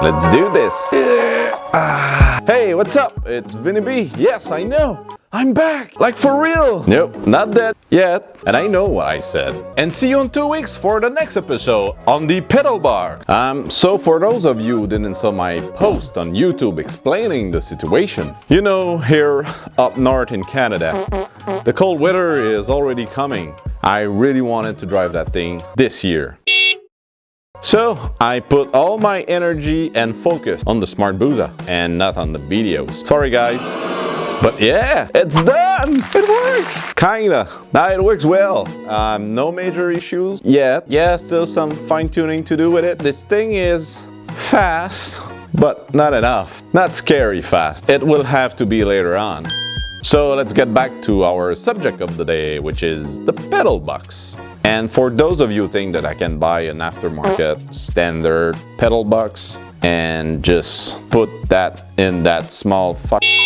Let's do this. Hey, what's up? It's Vinny B. Yes, I know. I'm back. Like for real. Nope, not dead yet. And I know what I said. And see you in 2 weeks for the next episode on the PedalBox. So for those of you who didn't saw my post on YouTube explaining the situation, you know, here up north in Canada, the cold weather is already coming. I really wanted to drive that thing this year. So I put all my energy and focus on the Smart Hayabusa and not on the videos. Sorry guys. But yeah, it's done! It works! Kinda. Now it works well. No major issues yet. Yeah, still some fine-tuning to do with it. This thing is fast, but not enough. Not scary fast. It will have to be later on. So let's get back to our subject of the day, which is the PedalBox. And for those of you who think that I can buy an aftermarket standard PedalBox and just put that in that small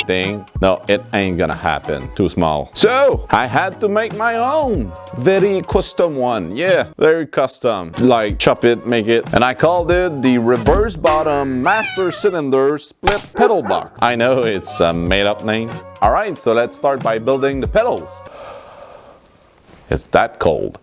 thing, no, it ain't gonna happen. Too small. So I had to make my own very custom one. Yeah, very custom. Like chop it, make it, and I called it the reverse bottom master cylinder split PedalBox. I know it's a made-up name. All right, so let's start by building the pedals. It's that cold.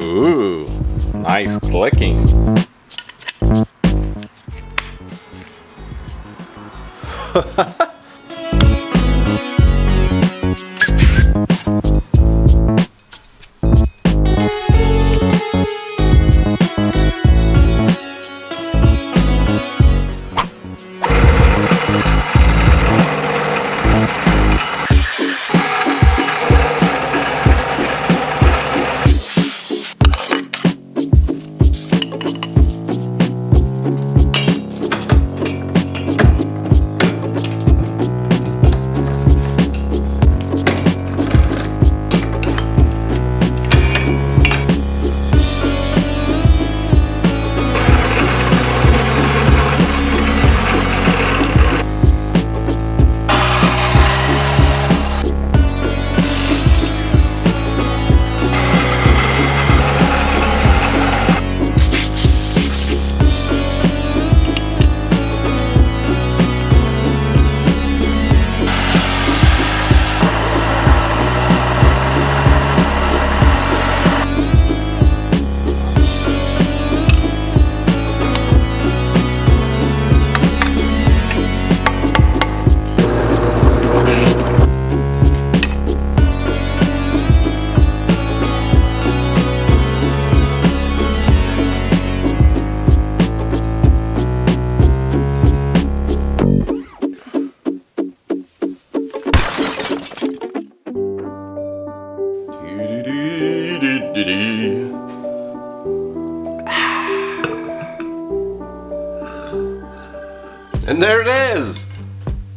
Ooh, nice clicking. And there it is!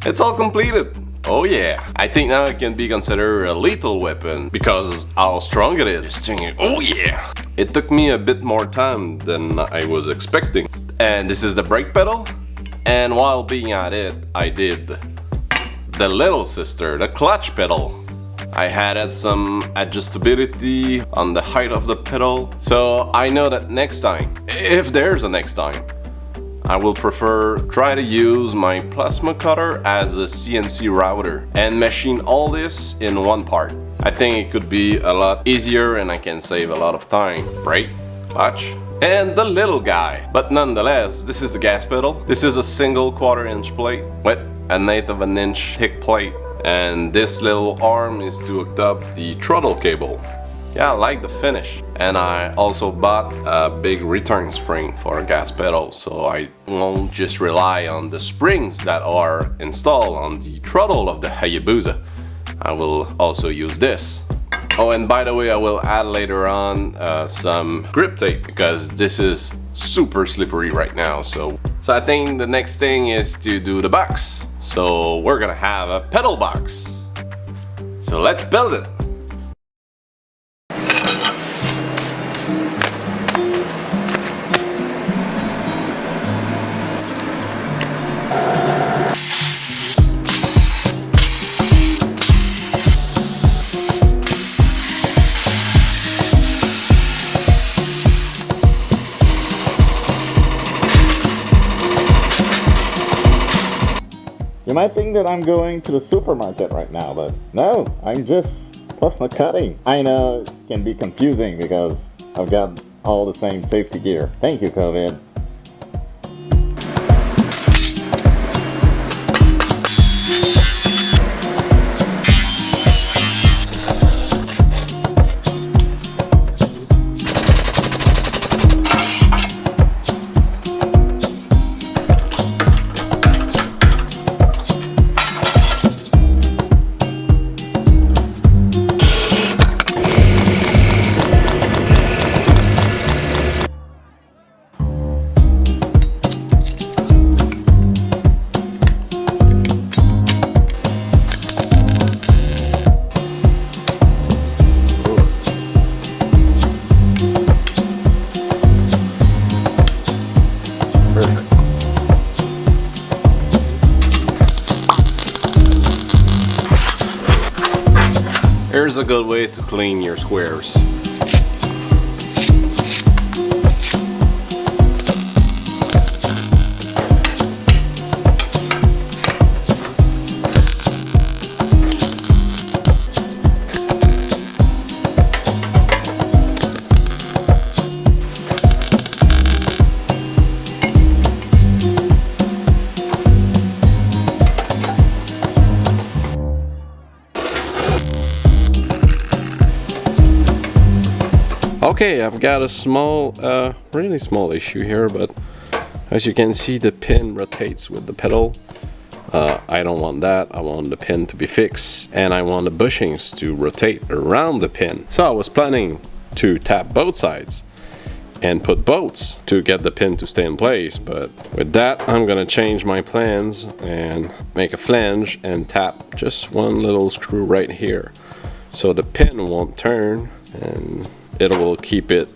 It's all completed! Oh yeah, I think now it can be considered a lethal weapon because how strong it is. Oh yeah! It took me a bit more time than I was expecting. And this is the brake pedal. And while being at it, I did the little sister, the clutch pedal. I added some adjustability on the height of the pedal. So I know that next time, if there's a next time, I will try to use my plasma cutter as a CNC router and machine all this in one part. I think it could be a lot easier and I can save a lot of time. Brake, clutch, and the little guy. But nonetheless, this is the gas pedal. This is a single 1/4-inch plate with an 1/8 of an inch thick plate. And this little arm is to hook up the throttle cable. Yeah, I like the finish. And I also bought a big return spring for a gas pedal, so I won't just rely on the springs that are installed on the throttle of the Hayabusa. I will also use this. Oh, and by the way, I will add later on some grip tape because this is super slippery right now. So I think the next thing is to do the box. So we're gonna have a pedal box. So let's build it. You might think that I'm going to the supermarket right now, but no, I'm just plasma cutting. I know it can be confusing because I've got all the same safety gear. Thank you, COVID. Here's a good way to clean your squares. Okay, I've got a small, really small issue here, but as you can see, the pin rotates with the pedal. I don't want that. I want the pin to be fixed, and I want the bushings to rotate around the pin. So I was planning to tap both sides and put bolts to get the pin to stay in place, but with that, I'm gonna change my plans and make a flange and tap just one little screw right here, so the pin won't turn and it will keep it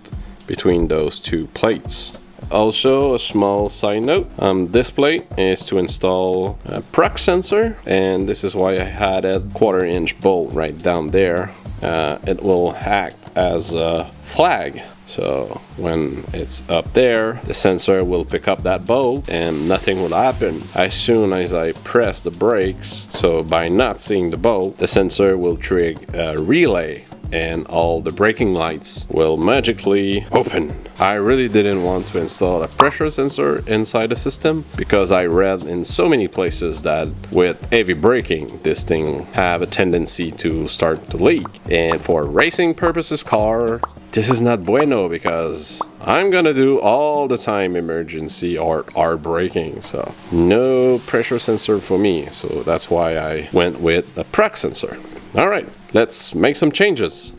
between those two plates. Also, a small side note, this plate is to install a prox sensor, and this is why I had a 1/4-inch bolt right down there. It will act as a flag. So when it's up there, the sensor will pick up that bolt and nothing will happen as soon as I press the brakes. So by not seeing the bolt, the sensor will trigger a relay and all the braking lights will magically open. I really didn't want to install a pressure sensor inside the system because I read in so many places that with heavy braking, this thing have a tendency to start to leak. And for racing purposes car, this is not bueno because I'm gonna do all the time emergency or hard braking. So no pressure sensor for me. So that's why I went with a prox sensor. All right, let's make some changes.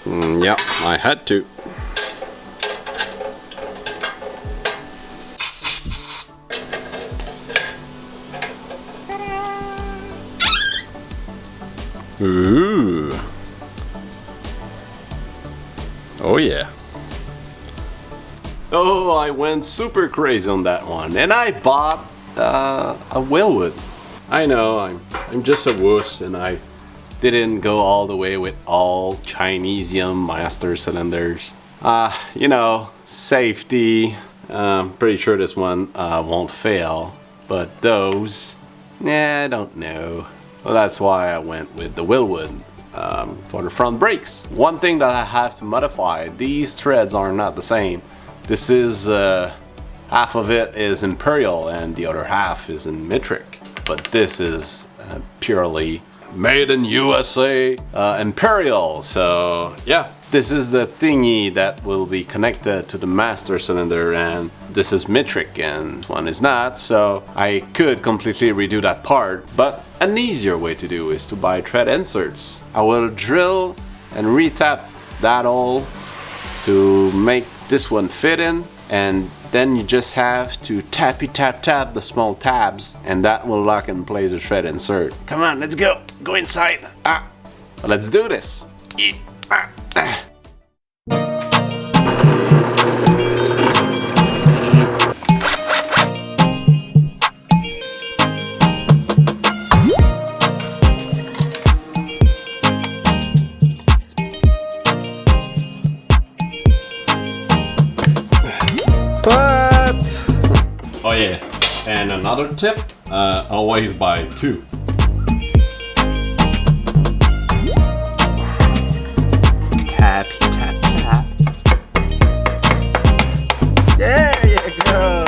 Yeah, I had to. Ooh. Oh yeah. Oh, I went super crazy on that one, and I bought a Wilwood. I know, I'm just a wuss, and I didn't go all the way with all Chinesium master cylinders. You know, safety. Pretty sure this one won't fail, but those, I don't know. Well, that's why I went with the Wilwood for the front brakes. One thing that I have to modify, these threads are not the same. This is, half of it is Imperial and the other half is in metric. But this is purely made in USA Imperial. So yeah, this is the thingy that will be connected to the master cylinder, and this is metric and one is not. So I could completely redo that part, but an easier way to do is to buy thread inserts. I will drill and retap that hole to make this one fit in, and then you just have to tap the small tabs, and that will lock in place the thread insert. Come on, let's go inside. Let's do this. Oh yeah, and another tip, always buy two. Tap. There you go.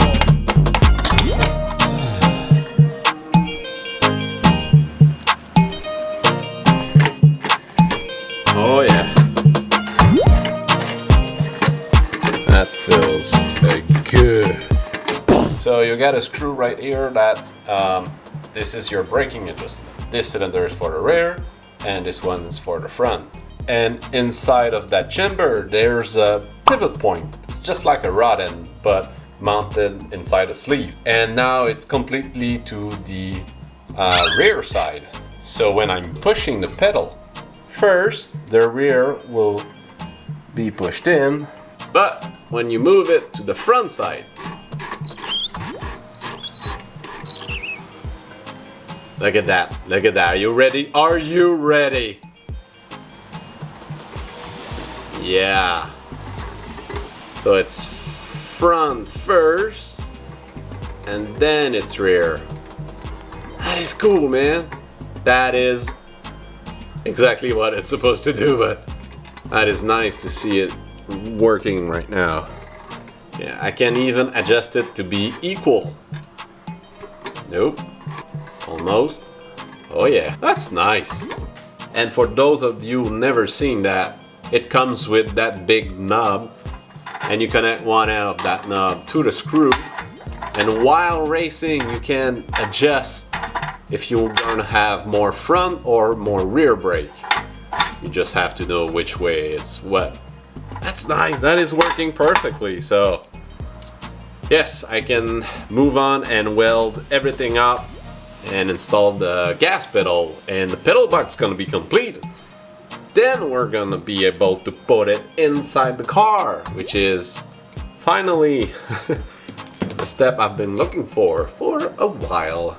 Oh yeah. That feels good. So you got a screw right here that this is your braking adjustment. This cylinder is for the rear and this one is for the front. And inside of that chamber there's a pivot point, just like a rod end, but mounted inside a sleeve. And now it's completely to the rear side. So when I'm pushing the pedal, first the rear will be pushed in, but when you move it to the front side, look at that. Are you ready? Are you ready? Yeah. So it's front first, and then it's rear. That is cool, man. That is exactly what it's supposed to do, but that is nice to see it working right now. Yeah, I can even adjust it to be equal. Nope. Almost. Oh yeah, that's nice. And for those of you who never seen that, it comes with that big knob, and you connect one end of that knob to the screw, and while racing you can adjust if you're gonna have more front or more rear brake. You just have to know which way it's what. That's nice. That is working perfectly. So yes, I can move on and weld everything up and install the gas pedal, and the pedal box is gonna be complete. Then we're gonna be able to put it inside the car, which is finally the step I've been looking for a while.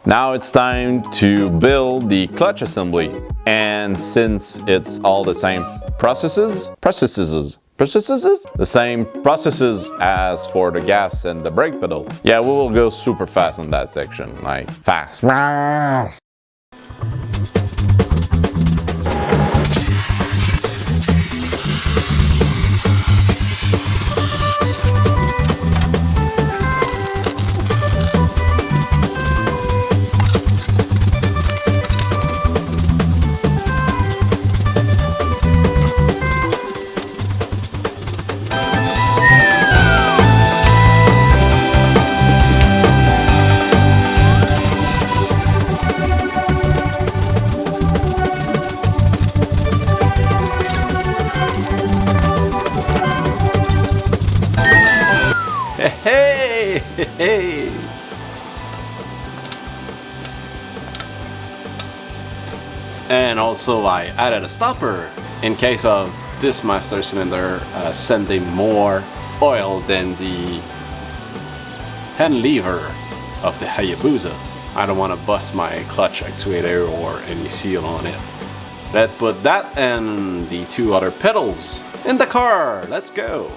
Now it's time to build the clutch assembly. And since it's all the same the same processes as for the gas and the brake pedal. Yeah, we will go super fast on that section, like fast. Hey! And also I added a stopper in case of this master cylinder sending more oil than the hand lever of the Hayabusa. I don't want to bust my clutch actuator or any seal on it. Let's put that and the two other pedals in the car. Let's go!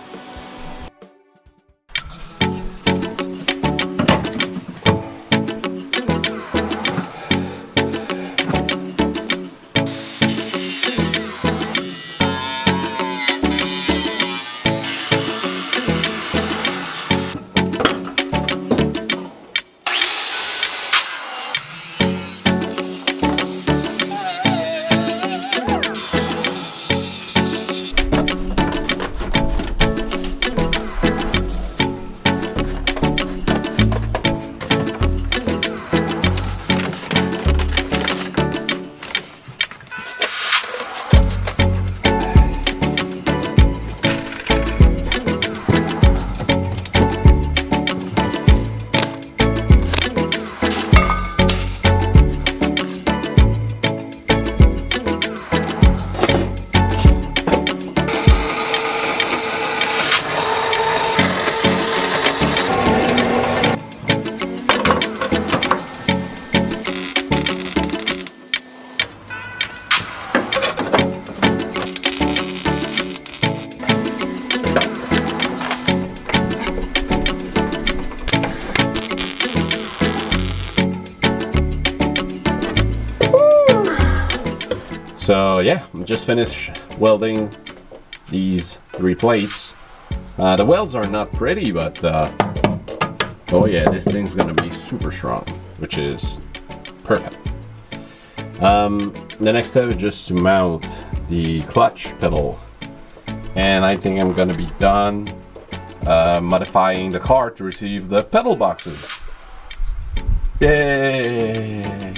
So yeah, I'm just finished welding these 3 plates. The welds are not pretty, but oh yeah, this thing's gonna be super strong, which is perfect. The next step is just to mount the clutch pedal, and I think I'm gonna be done modifying the car to receive the pedal boxes. Yay!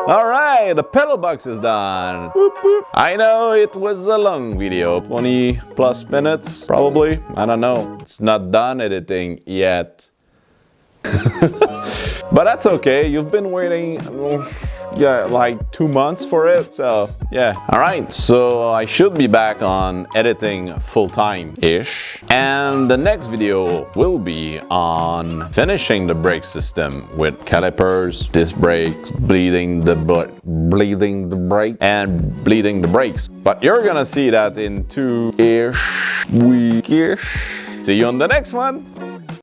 Alright, the pedal box is done. Boop, boop. I know it was a long video, 20 plus minutes probably. I don't know. It's not done editing yet. But that's okay. You've been waiting like 2 months for it, so yeah. Alright, so I should be back on editing full-time-ish, and the next video will be on finishing the brake system with calipers, disc brakes, bleeding the brake, and bleeding the brakes. But you're gonna see that in 2-ish week-ish. See you on the next one.